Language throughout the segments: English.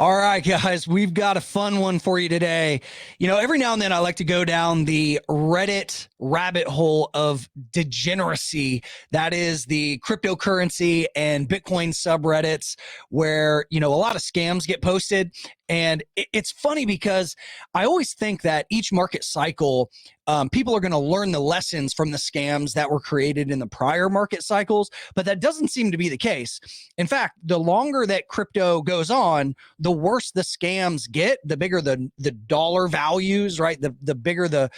All right, guys, we've got a fun one for you today. Every now and then I like to go down the Reddit rabbit hole of degeneracy. That is the cryptocurrency and Bitcoin subreddits where, a lot of scams get posted. And it's funny because I always think that each market cycle, people are going to learn the lessons from the scams that were created in the prior market cycles, but that doesn't seem to be the case. In fact, the longer that crypto goes on, the worse the scams get, the bigger the dollar values, right? The bigger the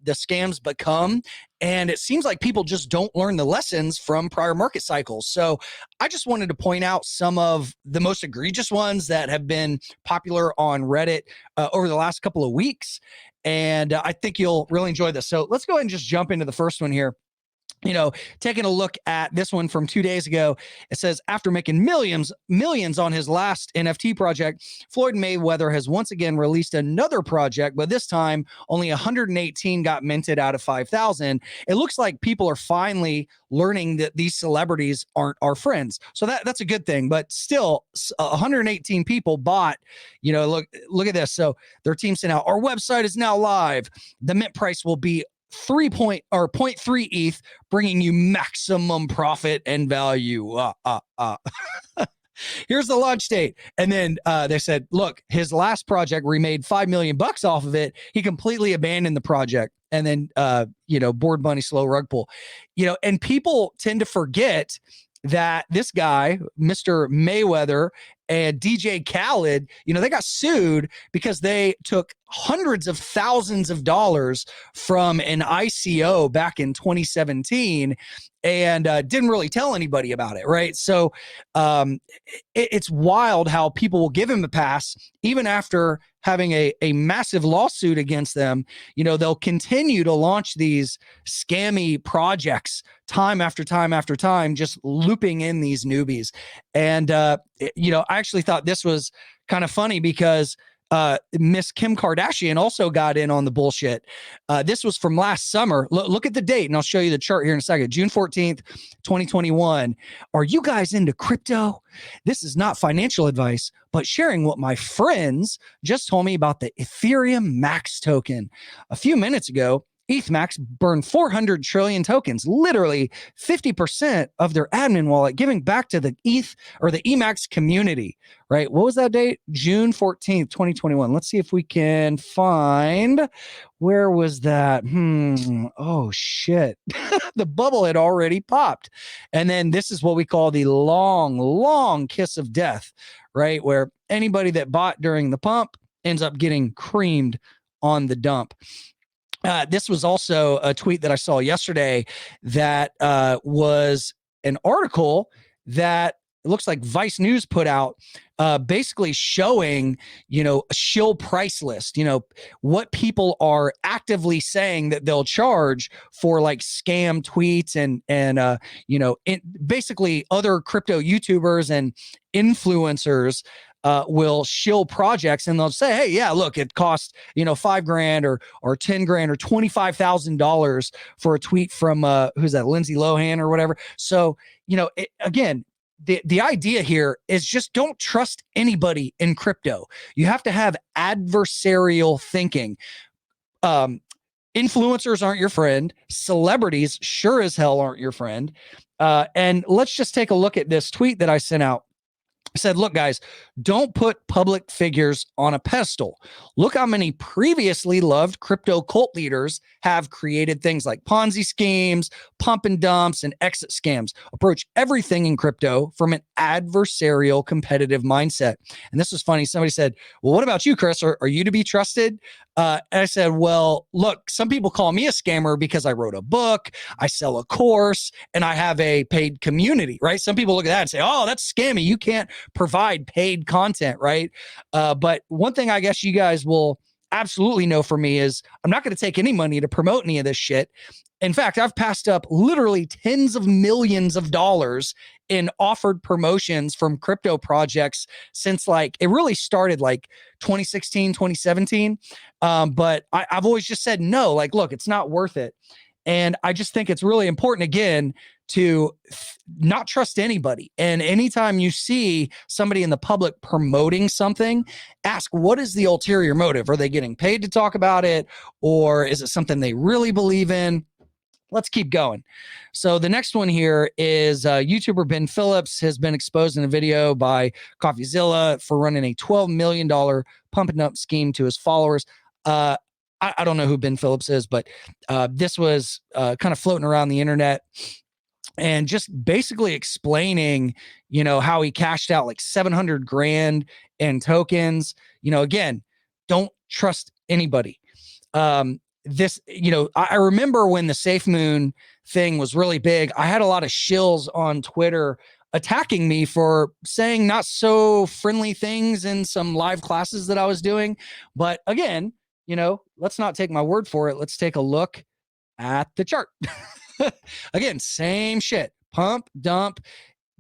scams become. And it seems like people just don't learn the lessons from prior market cycles. So I just wanted to point out some of the most egregious ones that have been popular on Reddit over the last couple of weeks. And I think you'll really enjoy this. So let's go ahead and just jump into the first one here. Taking a look at this one from 2 days ago, it says, after making millions on his last NFT project, Floyd Mayweather has once again released another project, but this time only 118 got minted out of 5,000. It looks like people are finally learning that these celebrities aren't our friends. So that's a good thing, but still 118 people bought, look at this. So their team sent out, our website is now live. The mint price will be 0.3 ETH, bringing you maximum profit and value. Here's the launch date. And then they said, look, his last project, we made $5 million off of it. He completely abandoned the project. And then, board bunny, slow rug pull, and people tend to forget that this guy, Mr. Mayweather, and DJ Khaled, they got sued because they took hundreds of thousands of dollars from an ICO back in 2017 and didn't really tell anybody about it, right? So it's wild how people will give him a pass even after having a massive lawsuit against them. They'll continue to launch these scammy projects time after time after time, just looping in these newbies. And, I actually thought this was kind of funny because Miss Kim Kardashian also got in on the bullshit. This was from last summer. Look at the date, and I'll show you the chart here in a second. June 14th, 2021. Are you guys into crypto? This is not financial advice, but sharing what my friends just told me about the Ethereum Max token. A few minutes ago, ETH Max burned 400 trillion tokens, literally 50% of their admin wallet, giving back to the ETH or the EMAX community, right? What was that date? June 14th, 2021. Let's see if we can find, where was that? Oh, shit. The bubble had already popped. And then this is what we call the long, long kiss of death, right? Where anybody that bought during the pump ends up getting creamed on the dump. This was also a tweet that I saw yesterday that was an article that it looks like Vice News put out, basically showing, a shill price list, what people are actively saying that they'll charge for like scam tweets and basically other crypto YouTubers and influencers will shill projects, and they'll say, hey, yeah, look, it costs, $5,000 or 10 grand or $25,000 for a tweet from who's that, Lindsay Lohan or whatever. So, again, the idea here is just don't trust anybody in crypto. You have to have adversarial thinking. Influencers aren't your friend. Celebrities sure as hell aren't your friend. And let's just take a look at this tweet that I sent out. Said, look, guys, don't put public figures on a pedestal. Look how many previously loved crypto cult leaders have created things like Ponzi schemes, pump and dumps, and exit scams. Approach everything in crypto from an adversarial competitive mindset. And this was funny. Somebody said, well, what about you, Chris? Are you to be trusted? And I said, well, look, some people call me a scammer because I wrote a book, I sell a course, and I have a paid community, right? Some people look at that and say, oh, that's scammy. You can't provide paid content, right? But one thing I guess you guys will absolutely know for me is I'm not going to take any money to promote any of this shit. In fact, I've passed up literally tens of millions of dollars in offered promotions from crypto projects since it really started 2016, 2017. But I've always just said no, look, it's not worth it. And I just think it's really important, again, to not trust anybody. And anytime you see somebody in the public promoting something, ask, what is the ulterior motive? Are they getting paid to talk about it? Or is it something they really believe in? Let's keep going. So the next one here is YouTuber Ben Phillips has been exposed in a video by CoffeeZilla for running a $12 million pump and dump scheme to his followers. I don't know who Ben Phillips is, but this was kind of floating around the internet and just basically explaining, how he cashed out like 700 grand in tokens. Again, don't trust anybody. This, I remember when the Safe Moon thing was really big, I had a lot of shills on Twitter attacking me for saying not so friendly things in some live classes that I was doing. But again, let's not take my word for it. Let's take a look at the chart. Again, same shit. Pump, dump,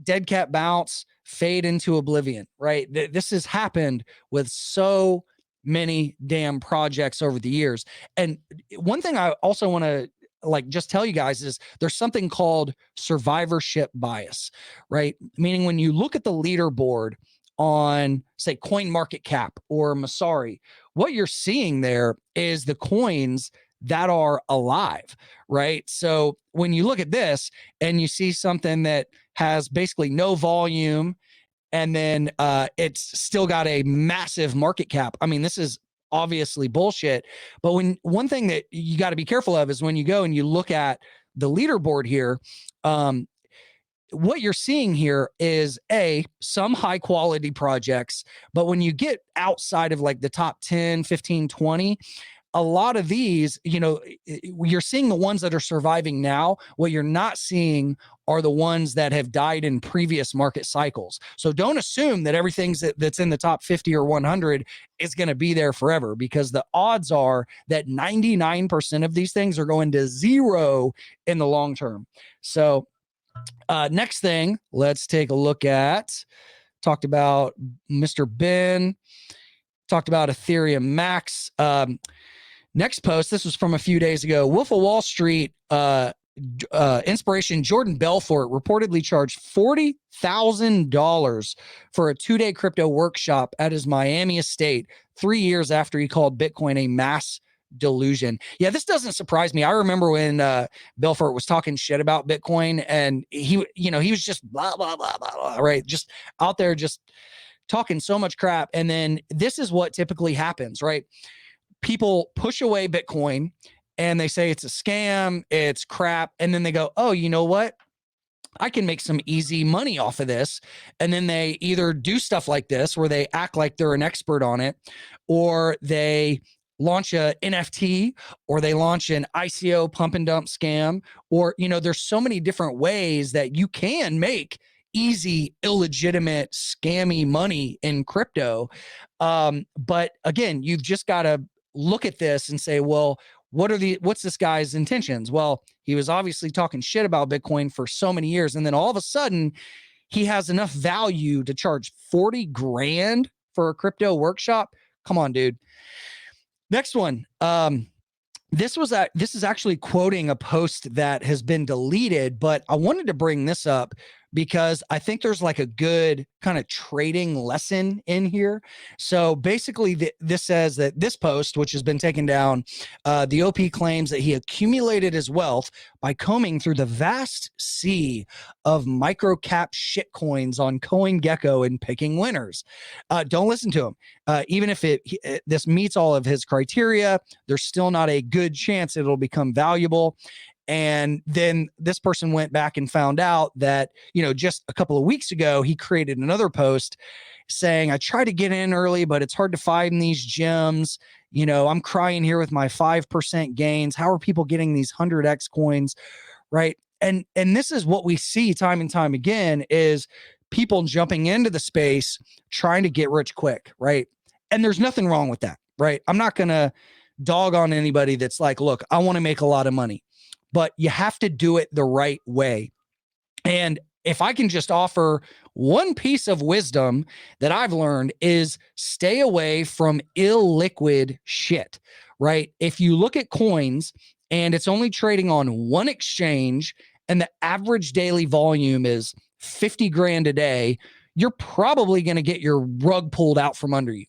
dead cat bounce, fade into oblivion, right? This has happened with so many damn projects over the years. And one thing I also want to just tell you guys is there's something called survivorship bias, right? Meaning when you look at the leaderboard on, say, Coin Market Cap or Masari, what you're seeing there is the coins that are alive, right? So when you look at this and you see something that has basically no volume and then it's still got a massive market cap, I mean, this is obviously bullshit. But one thing that you got to be careful of is when you go and you look at the leaderboard here, what you're seeing here is some high quality projects, but when you get outside of like the top 10, 15, 20, a lot of these, you're seeing the ones that are surviving now. What you're not seeing are the ones that have died in previous market cycles. So don't assume that everything that's in the top 50 or 100 is going to be there forever, because the odds are that 99% of these things are going to zero in the long term. So next thing, let's take a look at, talked about Mr. Ben, talked about Ethereum Max. Next post, this was from a few days ago. Wolf of Wall Street inspiration Jordan Belfort reportedly charged $40,000 for a 2-day crypto workshop at his Miami estate 3 years after he called Bitcoin a mass delusion. Yeah, this doesn't surprise me. I remember when Belfort was talking shit about Bitcoin, and he was just blah, blah, blah, blah, blah, right? Just out there, just talking so much crap. And then this is what typically happens, right? People push away Bitcoin and they say it's a scam, it's crap. And then they go, oh, you know what? I can make some easy money off of this. And then they either do stuff like this where they act like they're an expert on it, or they launch a NFT, or they launch an ICO pump and dump scam, or, there's so many different ways that you can make easy, illegitimate, scammy money in crypto. But again, you've just got to look at this and say, well, what's this guy's intentions? Well, he was obviously talking shit about Bitcoin for so many years. And then all of a sudden he has enough value to charge 40 grand for a crypto workshop. Come on, dude. Next one. This is actually quoting a post that has been deleted, but I wanted to bring this up because I think there's like a good kind of trading lesson in here. So basically this says that this post, which has been taken down, the OP claims that he accumulated his wealth by combing through the vast sea of micro cap shit coins on CoinGecko and picking winners. Don't listen to him. Even if this meets all of his criteria, there's still not a good chance it'll become valuable. And then this person went back and found out that, just a couple of weeks ago, he created another post saying, I try to get in early, but it's hard to find these gems. I'm crying here with my 5% gains. How are people getting these 100x coins? Right. And this is what we see time and time again is people jumping into the space, trying to get rich quick. Right. And there's nothing wrong with that. Right. I'm not going to dog on anybody that's like, look, I want to make a lot of money, but you have to do it the right way. And if I can just offer one piece of wisdom that I've learned is stay away from illiquid shit, right? If you look at coins and it's only trading on one exchange and the average daily volume is 50 grand a day, you're probably going to get your rug pulled out from under you.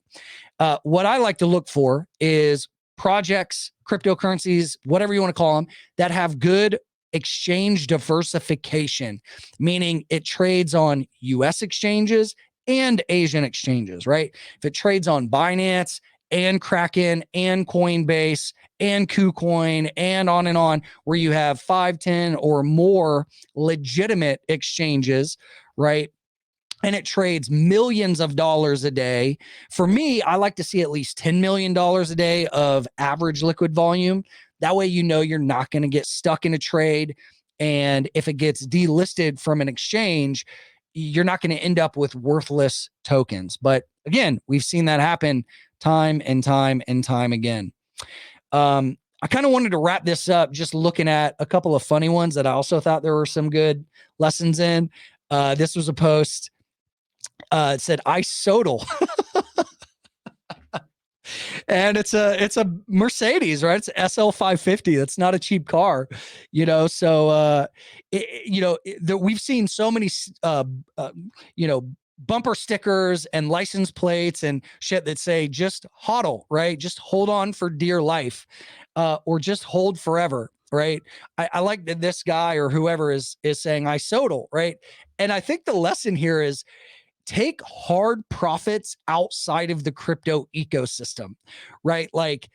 What I like to look for is projects, cryptocurrencies, whatever you want to call them, that have good exchange diversification, meaning it trades on US exchanges and Asian exchanges, right? If it trades on Binance and Kraken and Coinbase and KuCoin and on, where you have 5, 10 or more legitimate exchanges, right? And it trades millions of dollars a day. For me, I like to see at least $10 million a day of average liquid volume. That way, you know, you're not going to get stuck in a trade. And if it gets delisted from an exchange, you're not going to end up with worthless tokens. But again, we've seen that happen time and time and time again. I kind of wanted to wrap this up just looking at a couple of funny ones that I also thought there were some good lessons in. This was a post. It said isodal. And it's a Mercedes, right? It's SL 550. That's not a cheap car, you know. So we've seen so many bumper stickers and license plates and shit that say just hodl, right? Just hold on for dear life, or just hold forever, right? I like that this guy or whoever is saying isodal, right? And I think the lesson here is take hard profits outside of the crypto ecosystem, right? Like,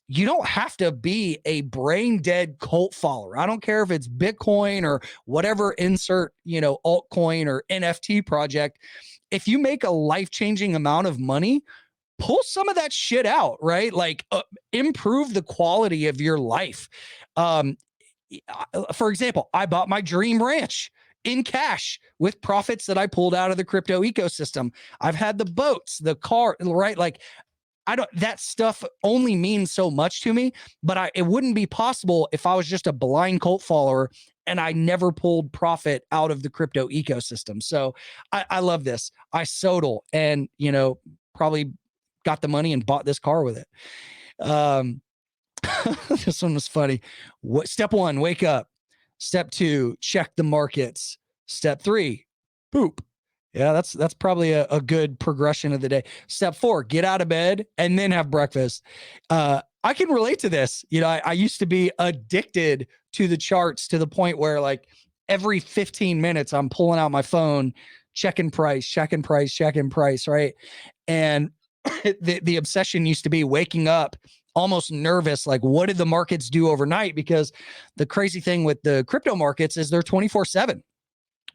you don't have to be a brain dead cult follower. I don't care if it's Bitcoin or whatever insert, altcoin or NFT project. If you make a life-changing amount of money, pull some of that shit out, right? Like, improve the quality of your life. For example, I bought my dream ranch in cash with profits that I pulled out of the crypto ecosystem. I've had the boats, the car, right? Like, that stuff only means so much to me, but it wouldn't be possible if I was just a blind cult follower and I never pulled profit out of the crypto ecosystem. So I love this. I sodal and, probably got the money and bought this car with it. This one was funny. Step 1, wake up. Step 2, check the markets. Step 3, poop. Yeah, that's probably a good progression of the day. Step 4, get out of bed and then have breakfast. I can relate to this. I used to be addicted to the charts to the point where, like, every 15 minutes I'm pulling out my phone, checking price, right? And the obsession used to be waking up almost nervous, like, what did the markets do overnight? Because the crazy thing with the crypto markets is they're 24/7,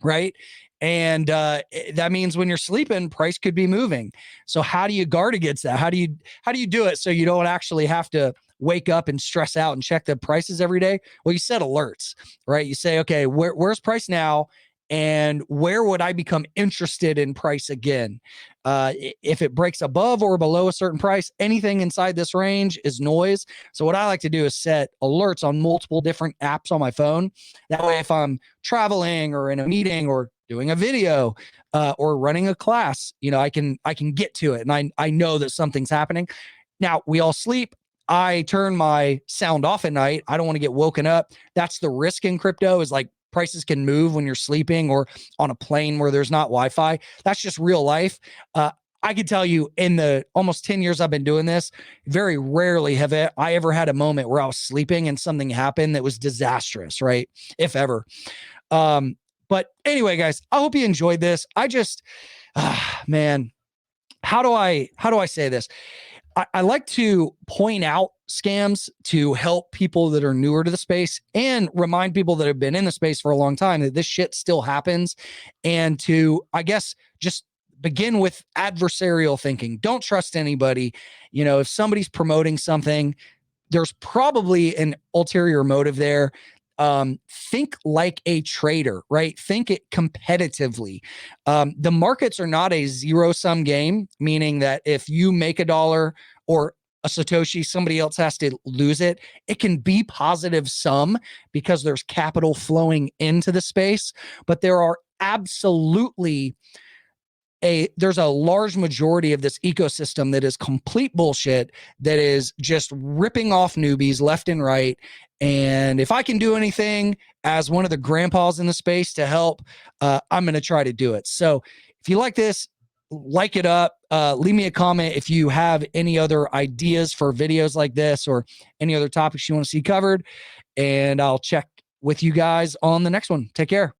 right? And that means when you're sleeping, price could be moving. So how do you guard against that? How do you do it so you don't actually have to wake up and stress out and check the prices every day? Well, you set alerts, right? You say, okay, where's price now? And where would I become interested in price again? If it breaks above or below a certain price, anything inside this range is noise. So what I like to do is set alerts on multiple different apps on my phone. That way, if I'm traveling or in a meeting or doing a video or running a class, I can get to it, and I know that something's happening. Now, we all sleep. I turn my sound off at night. I don't want to get woken up. That's the risk in crypto, is like, prices can move when you're sleeping or on a plane where there's not Wi-Fi. That's just real life. I can tell you, in the almost 10 years I've been doing this, very rarely have I ever had a moment where I was sleeping and something happened that was disastrous, right? If ever. But anyway, guys, I hope you enjoyed this. I just, man, how do I say this? I like to point out scams to help people that are newer to the space and remind people that have been in the space for a long time that this shit still happens, and to, I guess, just begin with adversarial thinking. Don't trust anybody. If somebody's promoting something, there's probably an ulterior motive there. Think like a trader, right? Think it competitively. The markets are not a zero-sum game, meaning that if you make $1 or a Satoshi, somebody else has to lose it. It can be positive sum because there's capital flowing into the space, but there are absolutely there's a large majority of this ecosystem that is complete bullshit, that is just ripping off newbies left and right. And if I can do anything as one of the grandpas in the space to help, I'm going to try to do it. So if you like this, like it up, leave me a comment if you have any other ideas for videos like this or any other topics you want to see covered. And I'll check with you guys on the next one. Take care.